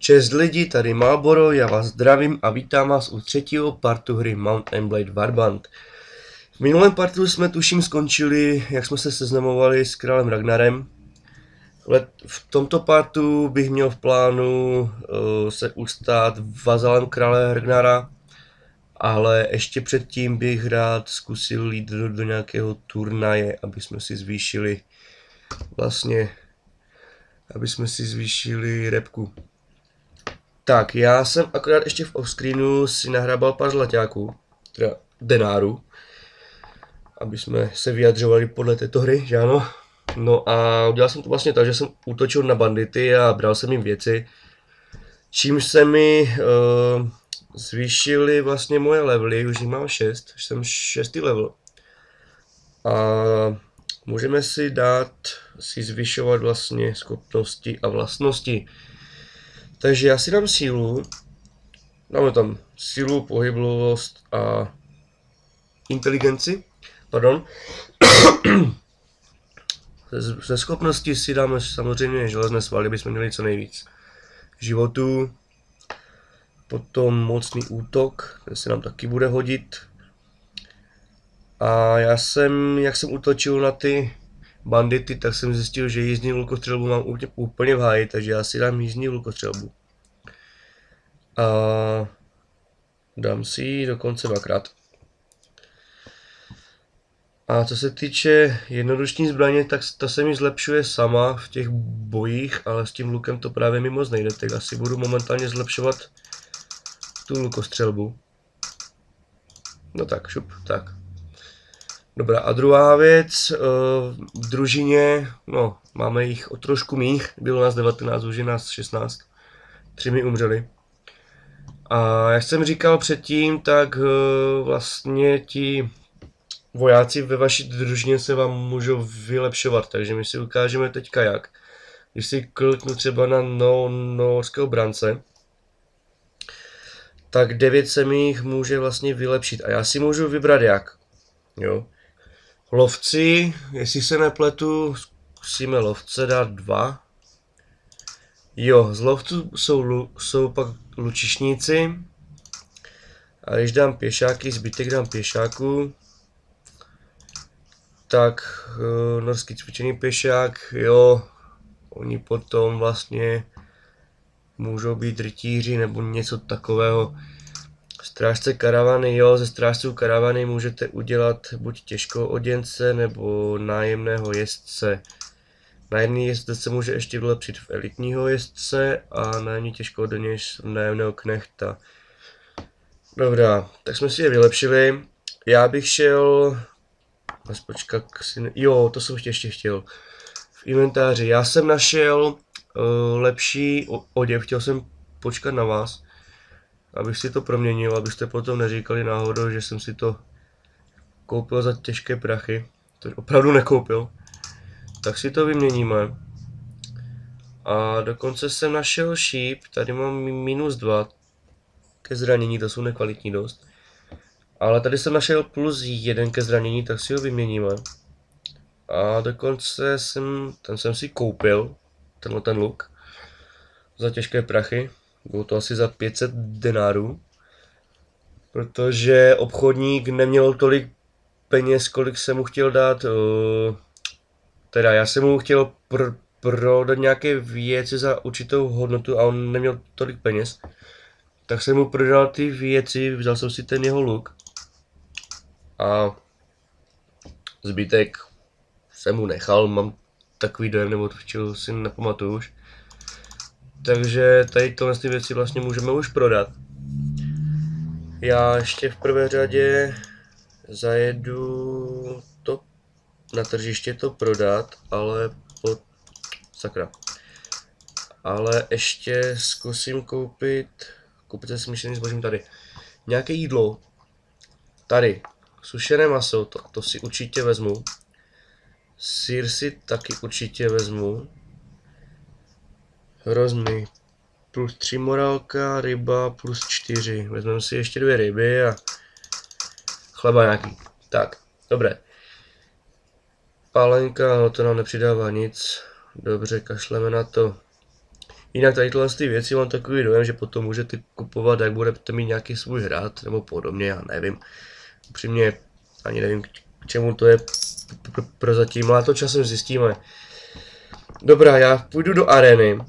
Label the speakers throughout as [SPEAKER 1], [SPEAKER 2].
[SPEAKER 1] Čest lidi, tady Malboro, já vás zdravím a vítám vás u třetího partu hry Mount & Blade Warband. V minulém partu jsme tuším skončili, jak jsme se seznamovali s králem Ragnarem. V tomto partu bych měl v plánu se ustát vazalem krále Ragnara, ale ještě předtím bych rád zkusil jít do nějakého turnaje, aby jsme si zvýšili repku. Tak, já jsem akorát ještě v offscreenu si nahrabal pár zlaťáků, teda denáru, aby jsme se vyjadřovali podle této hry, že ano? No a udělal jsem to vlastně tak, že jsem útočil na bandity a bral jsem jim věci, čímž se mi zvýšily vlastně moje levely, už jich mám 6, jsem 6. level. A můžeme si zvyšovat vlastně schopnosti a vlastnosti. Takže já si dám sílu, dáme tam sílu, pohyblivost a inteligenci, pardon. Ze schopnosti si dáme samozřejmě železné svaly, bychom měli co nejvíc životů. Potom mocný útok, ten se nám taky bude hodit. A jak jsem útočil na ty bandity, tak jsem zjistil, že jízdní lukostřelbu mám úplně v háji, takže já si dám jízdní lukostřelbu. A dám si ji dokonce 2krát. A co se týče jednodušní zbraně, tak ta se mi zlepšuje sama v těch bojích, ale s tím lukem to právě mi moc nejde, tak asi budu momentálně zlepšovat tu lukostřelbu. No tak, šup, tak. Dobrá, a druhá věc, v družině, no, máme jich o trošku míň, bylo nás 19, už je nás 16, 3 mi umřeli. A jak jsem říkal předtím, tak vlastně ti vojáci ve vaší družině se vám můžou vylepšovat, takže my si ukážeme teďka jak. Když si kliknu třeba na norského brance, tak 9 se mi jich může vlastně vylepšit a já si můžu vybrat jak. Jo. Lovci, jestli se nepletu, zkusíme lovce dát 2. Jo, z lovců jsou pak lučišníci. A když dám pěšáky, zbytek dám pěšáků. Tak norský cvičený pěšák, jo, oni potom vlastně můžou být rytíři nebo něco takového. Strážce karavany, jo, ze strážců karavany můžete udělat buď těžkou oděnce nebo nájemného jezdce. Nájemný jezdce se může ještě vylepšit v elitního jezdce a nájemný těžkou oděnec v nájemného knechta. Dobrá, tak jsme si je vylepšili. Já bych šel... Počkat, jo, to jsem ještě chtěl. V inventáři. Já jsem našel lepší oděv, chtěl jsem počkat na vás, abych si to proměnil, abyste potom neříkali náhodou, že jsem si to koupil za těžké prachy. To opravdu nekoupil. Tak si to vyměníme. A dokonce jsem našel šíp, tady mám -2 ke zranění, to jsou nekvalitní dost. Ale tady jsem našel +1 ke zranění, tak si ho vyměníme. A dokonce jsem si koupil, ten luk, za těžké prachy. Bylo to asi za 500 denárů. Protože obchodník neměl tolik peněz, kolik jsem mu chtěl dát. Teda já jsem mu chtěl prodat nějaké věci za určitou hodnotu a on neměl tolik peněz. Tak jsem mu prodal ty věci, vzal jsem si ten jeho luk. A zbytek jsem mu nechal, mám takový dojem, nebo to si nepamatuju už. Takže tady tyhle věci vlastně můžeme už prodat. Já ještě v prvé řadě zajedu to na tržiště to prodat, ale ještě zkusím koupit se smíšeným zbožím tady. Nějaké jídlo. Tady. Sušené maso, to si určitě vezmu. Sýr si taky určitě vezmu. Rozmy +3 morálka, ryba +4. Vezmeme si ještě 2 ryby a chleba nějaký. Tak, dobré. Pálenka, no to nám nepřidává nic. Dobře, kašleme na to. Jinak tady tyhle ty věci mám takový dojem, že potom můžete kupovat, jak budete mít nějaký svůj hrad, nebo podobně, já nevím. Upřímně ani nevím, k čemu to je prozatím, ale to časem zjistíme. Dobrá, já půjdu do arény.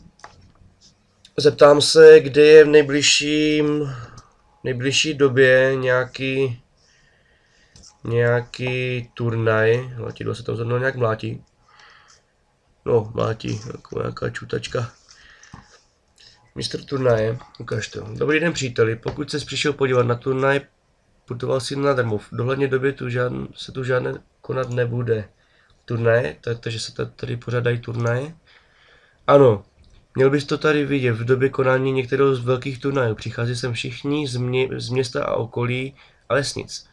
[SPEAKER 1] Zeptám se, kde je v nejbližší době nějaký turnaj. Mlátidlo se tam zrovna nějak mlátí. No, mlátí, jako nějaká čutačka. Mistr turnaje, ukaž to. Dobrý den, příteli, pokud jsi přišel podívat na turnaj, putoval si nadarmo. V dohledné době se tu žádné konat nebude. Turnaje, takže se tady pořádají turnaje. Ano, měl bys to tady vidět, v době konání některého z velkých turnajů. Přichází sem všichni z města a okolí a vesnic.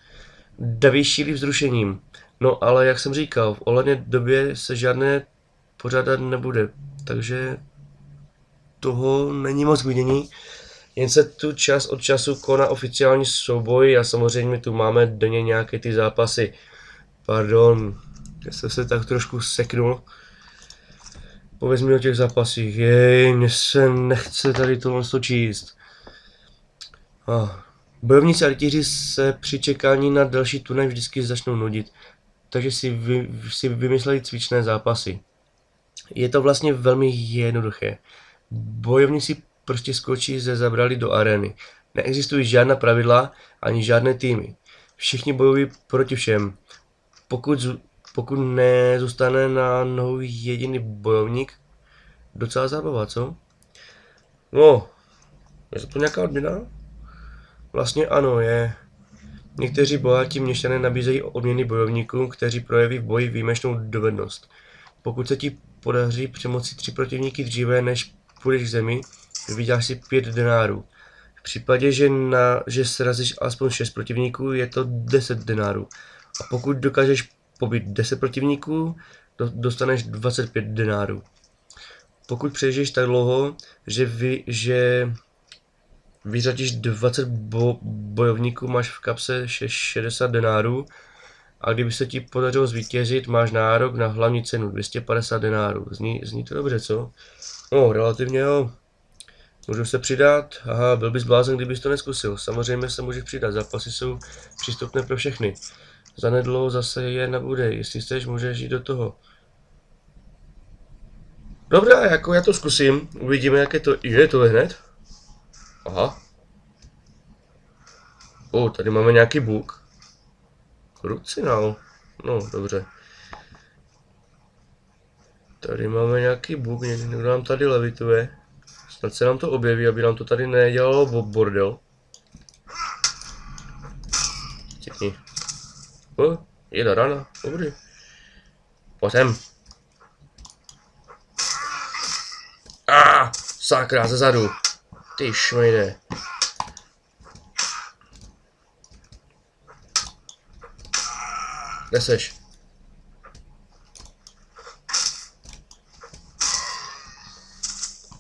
[SPEAKER 1] Daví šílí vzrušením. No ale jak jsem říkal, v ohledné době se žádné pořádat nebude, takže toho není moc vidění. Jen se tu čas od času koná oficiální souboj a samozřejmě tu máme denně nějaké ty zápasy. Pardon, já jsem se tak trošku seknul. Pověz mi o těch zápasích. Jej, mně se nechce tady tohle číst. Bojovníci a rytíři se při čekání na další turnaj vždycky začnou nudit, takže si vymysleli cvičné zápasy. Je to vlastně velmi jednoduché. Bojovníci prostě skočí ze zabrali do arény. Neexistují žádná pravidla ani žádné týmy. Všichni bojují proti všem. Pokud nezůstane na nohou jediný bojovník, docela zábava, co? No, je to nějaká odměna? Vlastně ano, je. Někteří bohatí měšťané nabízejí odměny bojovníkům, kteří projeví v boji výjimečnou dovednost. Pokud se ti podaří přemoci 3 protivníky dříve, než půjdeš k zemi, vyděláš si 5 denárů. V případě, že srazíš alespoň 6 protivníků, je to 10 denárů. A pokud dokážeš pobít 10 protivníků, dostaneš 25 denárů. Pokud přežiješ tak dlouho, že vyřadíš 20 bojovníků, máš v kapse 60 denárů. A kdyby se ti podařilo zvítězit, máš nárok na hlavní cenu 250 denárů. Zní to dobře, co? No, relativně jo. Můžu se přidat? Aha, byl bys blázen, kdybys to neskusil. Samozřejmě se můžeš přidat, zápasy jsou přístupné pro všechny. Zanedlouho zase je nebude, jestli chceš, můžeš jít do toho. Dobrá, jako já to zkusím, uvidíme, jak je to. Je to hned? Aha. Tady máme nějaký bůh. Krucinál. No, dobře. Tady máme nějaký bůh, někdo nám tady levituje. Snad se nám to objeví, aby nám to tady nedělalo bordel. Cítni. Jedna rána, dobrý. Pojď sem. Sakra, zezadu. Ty šmejde. Kde seš?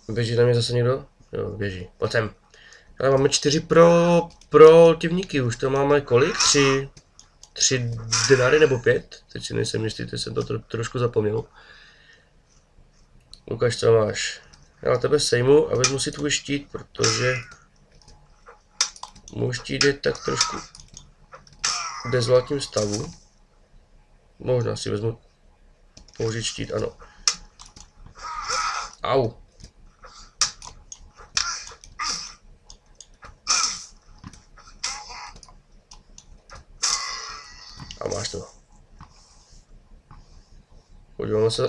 [SPEAKER 1] Běží na mě zase někdo? Jo, běží. Pojď sem. Ale máme 4 protivníky, už to máme kolik? 3 denáry nebo 5? Teď si nejsem jistý, teď jsem to trošku zapomněl. Ukaž, co máš. Já tebe sejmu a vezmu si tvůj štít, protože můj štít je tak trošku v dezolátním stavu. Možná si vezmu použít štít, ano. Au. A máš to. Podíváme se,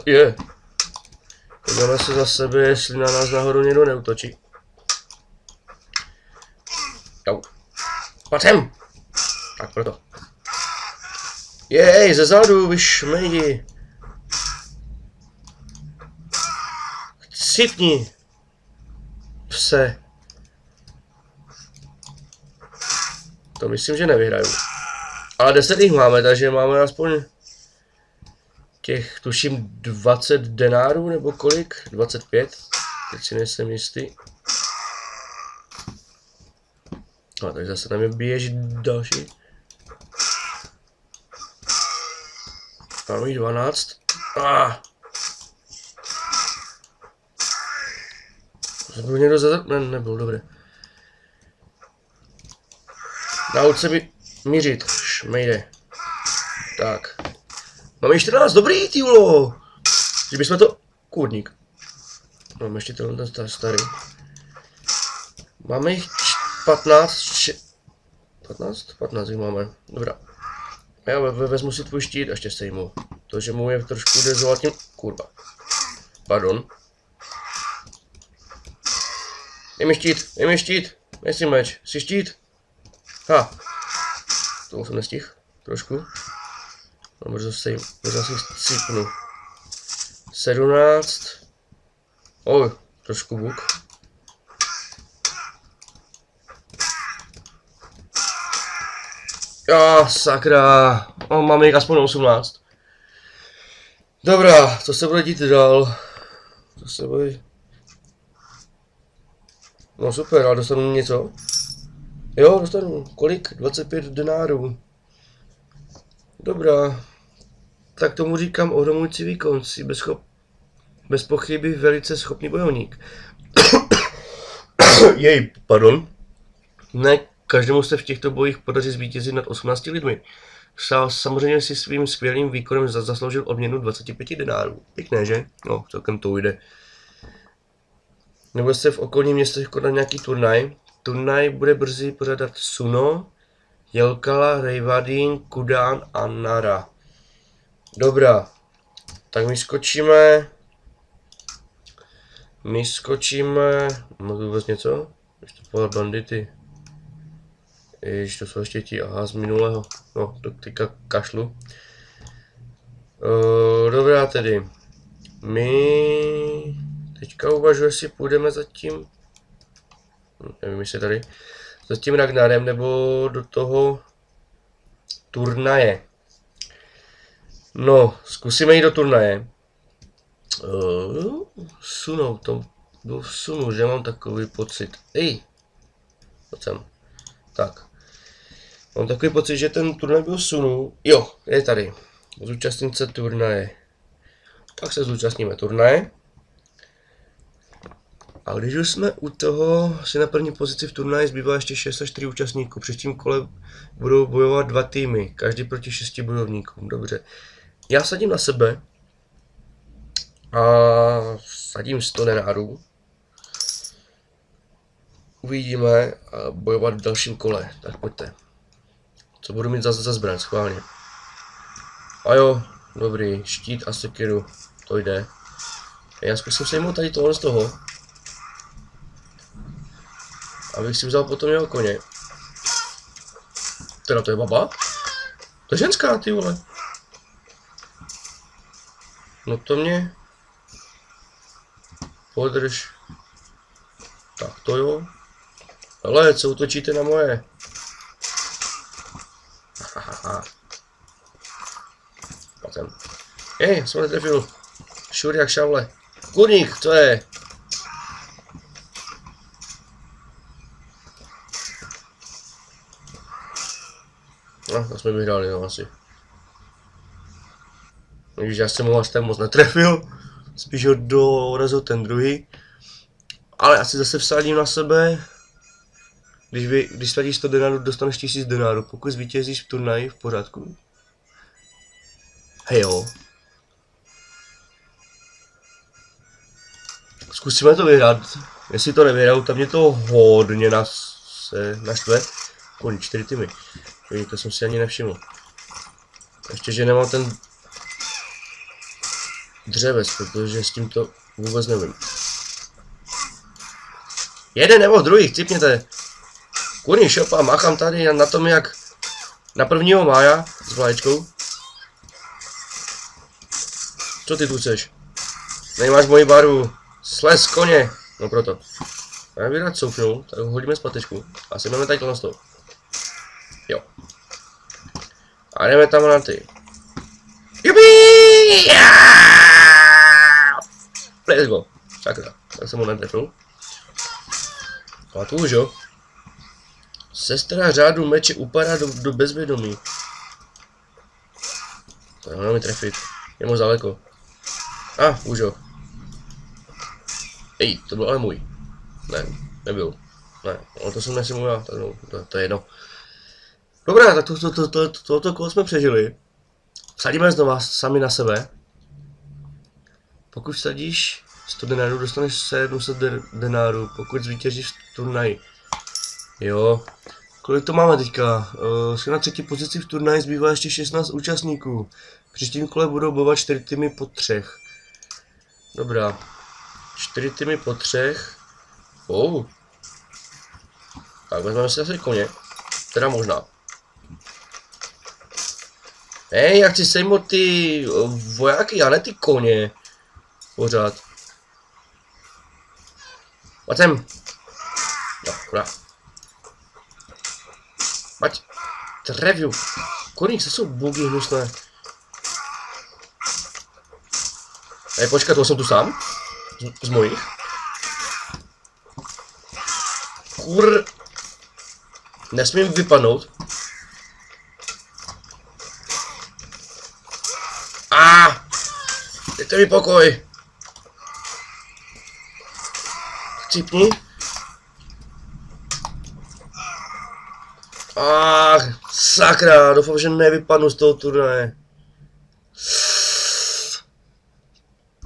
[SPEAKER 1] podíváme se za sebe, jestli na nás nahoru někdo neutočí. Jau. Pojď sem. Tak proto. Jej, ze zádu, vy šmejdi. Cipni. Pse. To myslím, že nevyhraju. Ale 10 jich máme, takže máme aspoň těch, tuším, 20 denárů nebo kolik? 25? Teď si nejsem jistý. A tak zase tam je běží další. Máme jich 12. Byl někdo ne, nebyl, dobré. Nauč se mi mířit, šmejde. Tak. Máme 14, dobrý, týlo. Že bychom to... Kůrník. Máme ještě ten starý. Máme jich 15, 15 jich máme, dobrá. Já vezmu si tvůj štít a ještě sejmu. To, že mu je trošku dezolat tím... Kurva. Pardon. Dej mi štít. Nejsi meč, jsi štít. Ha. To jsem nestihl. Trošku. No, brzo si cípnu. 17. Oj, trošku buk. Sakra. Máme jich aspoň 18. Dobrá, co se bude dít dál? Co se bude... No super, ale dostanu něco? Jo, dostanu. Kolik? 25 denárů. Dobrá. Tak tomu říkám ohromující výkon. Jsi bez pochyby velice schopný bojovník. Jej, pardon. Ne každému se v těchto bojích podaří zvítězit nad 18 lidmi. Samozřejmě si svým skvělým výkonem zasloužil odměnu 25 denárů. Pěkné, že? No, celkem to jde. Nebo se v okolních městech konat nějaký turnaj. Turnaj bude brzy pořádat Suno, Jelkala, Rejvadín, Kudán a Nara. Dobrá. Tak my skočíme... Mám tu vůbec něco? Ještě pohled bandity. Ježiš, to jsou ještě ti, aha, z minulého. No, to teďka kašlu. Dobrá tedy. My... Teďka uvažuji, jestli půjdeme zatím... Nevím, jestli tady... Za tím Ragnarem, nebo do toho... Turnaje. No, zkusíme jít do turnaje. Sunou, to byl Sunu, že mám takový pocit. Ej! Pojď sem. Tak. Mám takový pocit, že ten turnaj byl Sunu. Jo, je tady. Zúčastnit se turnaje. Tak se zúčastníme turnaje. A když už jsme u toho, si na první pozici v turnaji zbývá ještě 6 až 4 účastníků. Při tím kole budou bojovat 2 týmy, každý proti 6 bojovníkům. Dobře. Já sadím na sebe a sadím 100 denárů. Uvidíme a bojovat v dalším kole. Tak pojďte. Co budu mít za zbraň, schválně. A jo, dobrý, štít a sekiru, to jde. Já zkusím sejmout tady tohle z toho. Abych si vzal potom jeho koně. Teda to je baba? To je ženská, ty vole. No to mě... Podrž. Tak to jo. Ale co útočíte na moje? Hahaha. Potom. Jsem netrefil. Šur jak šavle. Kurník, co je? No, to jsme vyhráli, no asi. Když já jsem ho až tak moc netrefil, spíš ho dorazil ten druhý. Ale asi zase vsadím na sebe. Když vsadíš 100 denárů, dostaneš 1000 denárů. Pokud zvítězíš v turnaji, v pořádku. Hej jo. Zkusíme to vyhrát. Jestli to nevyhraju, tak mě to hodně naštve. Kolik 4 týmy. To jsem si ani nevšiml. Ještě, že nemám ten dřeves, protože s tím to vůbec nevím. Jeden nebo druhý, chcípněte. Kurní šopa, máchám tady na tom jak na 1. mája s vlaječkou. Co ty tu chceš? Nemáš moji barvu. Slez koně. No proto. Já bych rád soufnul, tak ho hodíme zpátečku. A si máme tady tohle z toho. Jo. A jdeme tam na ty. Jupi! Let's go. Sakra, tak jsem ho netrefil. A tu už jo. Sestra řádu meče upadá do bezvědomí. To nemá mi trefit. Je moc daleko. Už jo. Ej, to byl ale můj. Ne, nebyl. Ne, ale to jsem nesimulil, tak no, to je jedno. Dobrá, tak toto kolo jsme přežili. Vsadíme znova sami na sebe. Pokud vsadíš 100 denárů, dostaneš 700 denárů, pokud zvítězíš v turnaji. Jo. Kolik to máme teďka? Jsme na třetí pozici v turnaji, zbývá ještě 16 účastníků. V příštím kole budou bojovat 4 týmy po 3. Dobrá. 4 týmy po 3. Tak vezmeme si asi koně. Teda možná. Hej, já chci sejmout ty vojáky, a ne ty koně. Pořád. Pojď sem. No, kurá. Pojď. Treviu. Koník, co jsou bugy hnusné. Hej, počkat, to jsem tu sám? Z mojich? Nesmím vypadnout. Dejte mi pokoj. Chcípni. Sakra, doufám, že nevypadnu z toho turnaje.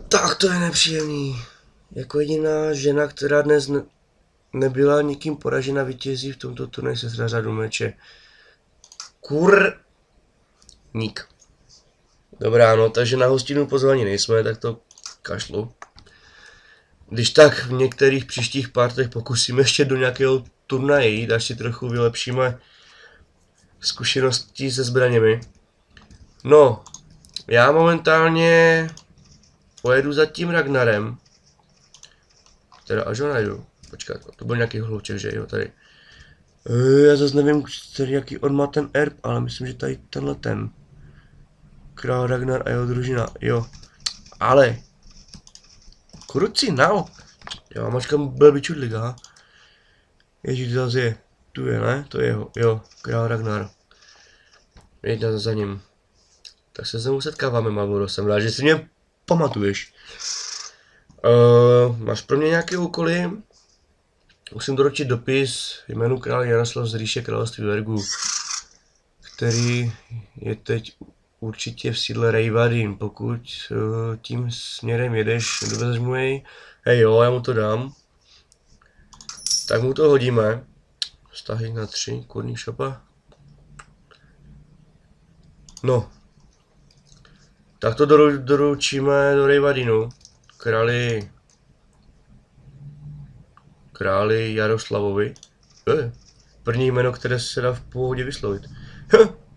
[SPEAKER 1] Tak to je nepříjemný. Jako jediná žena, která dnes nebyla nikým poražena, vítězí v tomto turnaji se řadu meče. Ník. Dobrá, no, takže na hostinu pozvaní nejsme, tak to kašlu. Když tak v některých příštích partech pokusíme ještě do nějakého turnaje jít, až si trochu vylepšíme zkušenosti se zbraněmi. No, já momentálně pojedu za tím Ragnarem. Teda až ho najdu. Počkat, to byl nějaký hlouček, že jo, tady. Já zase nevím, jaký on má ten erb, ale myslím, že tady tenhle ten. Král Ragnar a jeho družina, jo. Ale. Krucinál. Já mačkám blbý čudlik, aha. Ježíš, zase je. Tu je, ne? To je jeho, jo. Král Ragnar. Jde za ním. Tak se znovu setkáváme, Malboro, jsem rád, že si mě pamatuješ. Máš pro mě nějaké úkoly? Musím doručit dopis jménu král Jaroslav z říše království Vergu, který je teď určitě v sídle Rejvadin. Pokud tím směrem jedeš, dovezeš mu jej. Hej jo, já mu to dám. Tak mu to hodíme. Vztahy na 3, kurník šopa. No. Tak to doručíme do Rejvadinu. Králi Jaroslavovi. První jméno, které se dá v pohodě vyslovit.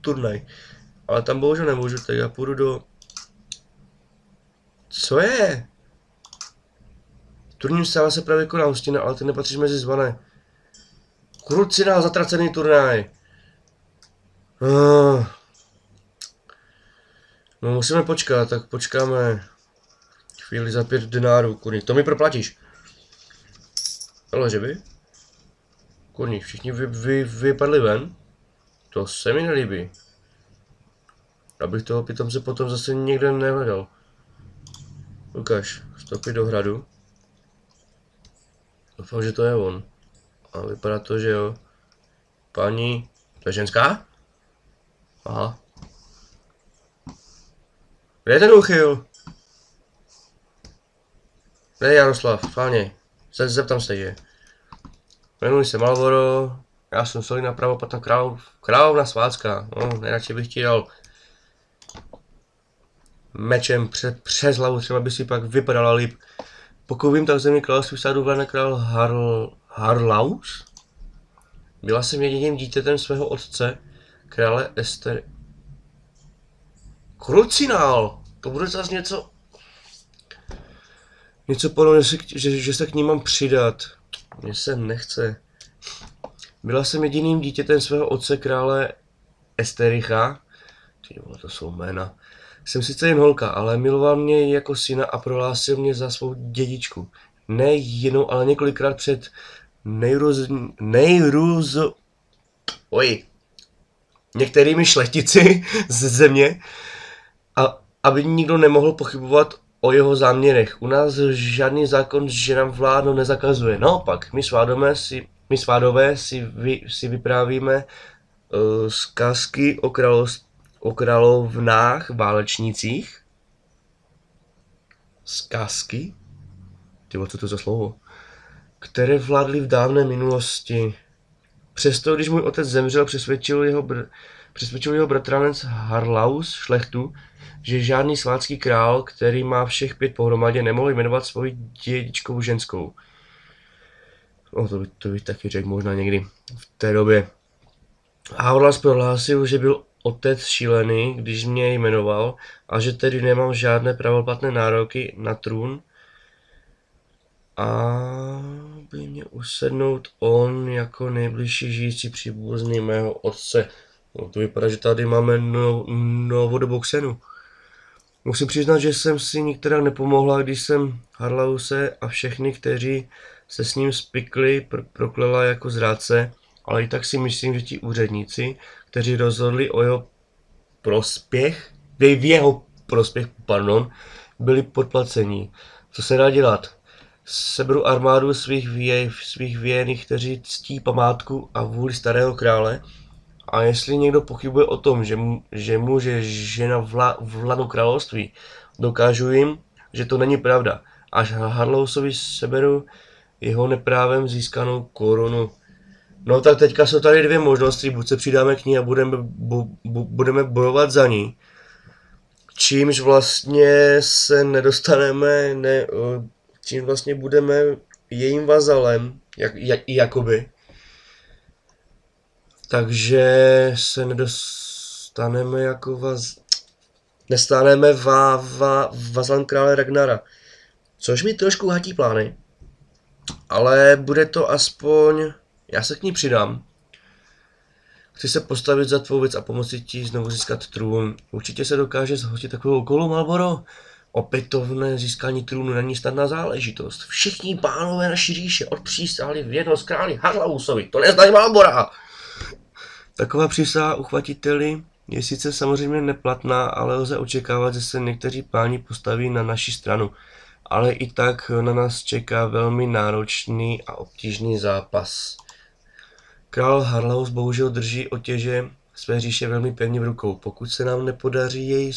[SPEAKER 1] Turnaj. Ale tam bohužel nemůžu, tak já půjdu do... Co je? V turním sále se právě koná hostina, ale ty nepatříš mezi zvané. Krucinál, zatracený turnaj. No musíme počkat, tak počkáme chvíli za 5 denárů, kurník, to mi proplatíš. Ale že by? Kurník, všichni vypadli ven? To se mi nelíbí. Abych toho pitomce potom zase někde nehledal. Ukaž, vstoupit do hradu. Doufám, že to je on. A vypadá to, že jo. Paní, to je ženská? Aha. Kde je ten úchyl? Kde je Jaroslav? Fáně. Zeptám se je. Jmenuji se Malboro. Já jsem solidná pravopatná královna Svácka. No, nejradši bych ti dal mečem přes hlavu, třeba by si pak vypadala líp. Pokud vím, tak v zemi království sádu vládne král Harlaus. Byla jsem jediným dítětem svého otce, krále Ester. Krucinál! To bude zase něco... Něco podobného, že se k ní mám přidat. Mně se nechce. Byla jsem jediným dítětem svého otce, krále Estericha. To jsou jména. Jsem sice jen holka, ale miloval mě jako syna a prohlásil mě za svou dědičku. Ne jednou, ale několikrát před některými šlechtici ze země, a aby nikdo nemohl pochybovat o jeho záměrech. U nás žádný zákon ženám vládnout nezakazuje. Naopak, my svádové si vyprávíme zkazky o královnách, válečnících. Zkazky? Tyvo, co to za slovo? Které vládly v dávné minulosti. Přesto, když můj otec zemřel, přesvědčil jeho bratranec Harlaus šlechtu, že žádný slánský král, který má všech 5 pohromadě, nemohl jmenovat svoji dědičkou ženskou. No, to bych taky řekl možná někdy v té době. Harlaus prohlásil, že byl otec šílený, když mě jmenoval, a že tedy nemám žádné pravoplatné nároky na trůn, a by mě usednout on jako nejbližší žijící příbuzný mého otce. No, to vypadá, že tady máme novodobou ksenu. Musím přiznat, že jsem si nikterak nepomohla, když jsem Harlause a všechny, kteří se s ním spikli, proklela jako zrádce, ale i tak si myslím, že ti úředníci, kteří rozhodli o jeho prospěch, v jeho prospěch, byli podplacení. Co se dá dělat? Seberu armádu svých věrných, kteří ctí památku a vůli starého krále, a jestli někdo pochybuje o tom, že může žena vládnout království, dokážu jim, že to není pravda. Až Harlausovi seberu jeho neprávem získanou korunu. No tak teďka jsou tady 2 možnosti, buď se přidáme k ní a budeme bojovat za ní, čímž vlastně se nedostaneme, čím vlastně budeme jejím vazalem, jakoby. Takže se nedostaneme jako nestaneme vazalem krále Ragnara. Což mi trošku hatí plány. Ale bude to aspoň, já se k ní přidám. Chci se postavit za tvou věc a pomoci ti znovu získat trůn. Určitě se dokáže zhostit takovou úkolu, Malboro. Opětovné získání trůnu není snadná záležitost. Všichni pánové naší říše odpřísáhli věrnost králi Harlausovi. To neznají Malbora. Taková přísaha, uchvatiteli, je sice samozřejmě neplatná, ale lze očekávat, že se někteří páni postaví na naši stranu. Ale i tak na nás čeká velmi náročný a obtížný zápas. Král Harlaus bohužel drží otěže své říše velmi pevně v rukou. Pokud se nám nepodaří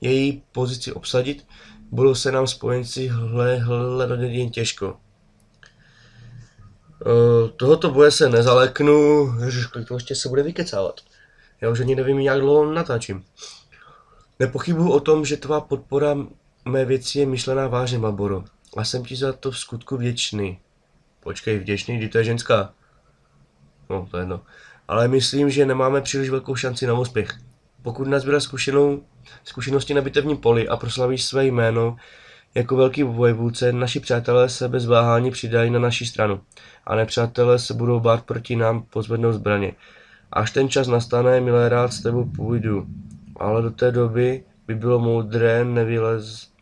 [SPEAKER 1] její pozici obsadit, budou se nám spojenci hledat jen těžko. Tohoto boje se nezaleknu, to ještě se bude vykecávat. Já už ani nevím, jak dlouho natáčím. Nepochybuji o tom, že tvá podpora mé věci je myšlená vážně, Malboro. A jsem ti za to v skutku vděčný. Počkej, vděčný, kdy to je ženská. No, to je jedno. Ale myslím, že nemáme příliš velkou šanci na úspěch. Pokud nazbíráš zkušenosti na bitevním poli a proslavíš své jméno jako velký vojevůdce, naši přátelé se bez váhání přidají na naši stranu. A nepřátelé se budou bát proti nám pozvednout zbraně. Až ten čas nastane, milé, rád s tebou půjdu. Ale do té doby by bylo moudré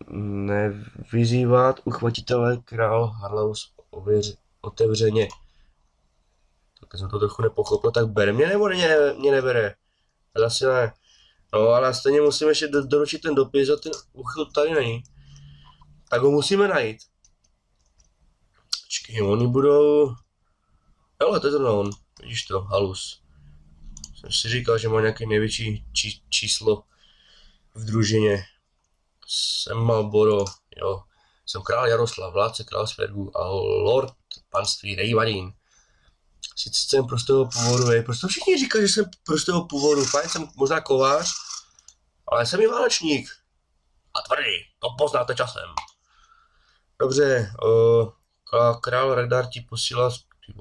[SPEAKER 1] nevyzývat uchvatitele král Harlaus otevřeně. Tak jsem to trochu nepochopil, tak bere mě nebo mě nebere? Zase ne. No ale stejně musíme ještě doručit ten dopis a ten uchyl tady není. Tak ho musíme najít. Počkej, oni budou... Ale to je zrovna on, vidíš to, Halus. Jsem si říkal, že má nějaké největší číslo v družině. Jsem Malboro, jo. Jsem král Jaroslav, vládce Kralsbergu a lord panství Rejvadín. Sice jsem prostého původu, prostě všichni říkají, že jsem prostého původu, fajn, jsem možná kovář, ale jsem i válečník. A tvrdý, to poznáte časem. Dobře, král Ragnar ti posílá,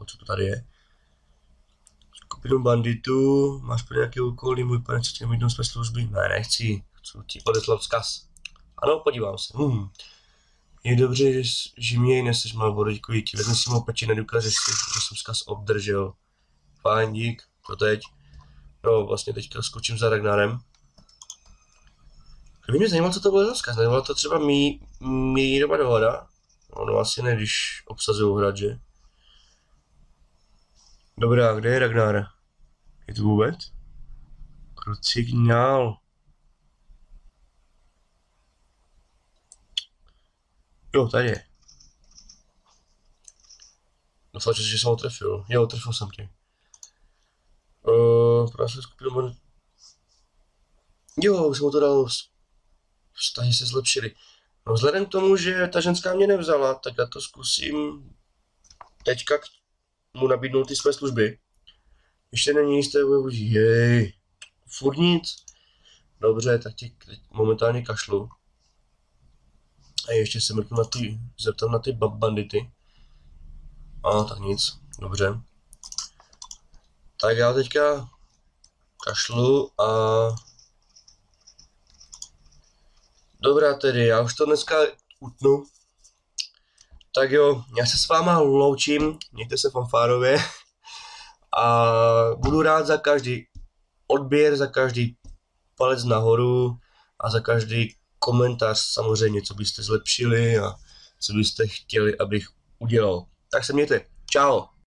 [SPEAKER 1] co to tady je? Skupinu banditů, máš pro nějaké úkoly, můj pane, co tě mít své služby? Ne, nechci, chci ti odeslat vzkaz. Ano, podívám se. Je dobře, že mě jej neseš, Malboro, děkuji ti, vezmi si mou peči na důkaz, že jsem vzkaz obdržel. Fajn, dík, to teď. No, vlastně teďka skočím za Ragnarem. Kdyby mě zajímalo, co to bylo za vzkaz, nebyla to třeba mírová dohoda? No asi ne, když obsazují hrad, že? Dobrá, kde je Ragnar? Je tu vůbec? Krucignál. Jo, tady je. Doufám, že jsem ho trefil. Jo, trefil jsem tě. Pro naši skupinu... Jo, jsem mu to dal. Vztahy se zlepšily. No vzhledem k tomu, že ta ženská mě nevzala, tak já to zkusím teďka mu nabídnout ty své služby. Ještě není jisté, jej, furt nic. Dobře, tak tě momentálně kašlu. A ještě se mrknu na ty, zeptám na ty bandity. A tak nic, dobře. Tak já teďka kašlu a... Dobrá tedy, já už to dneska utnu. Tak jo, já se s váma loučím, mějte se fanfárově. A budu rád za každý odběr, za každý palec nahoru a za každý komentář samozřejmě, co byste zlepšili a co byste chtěli, abych udělal. Tak se mějte. Čau.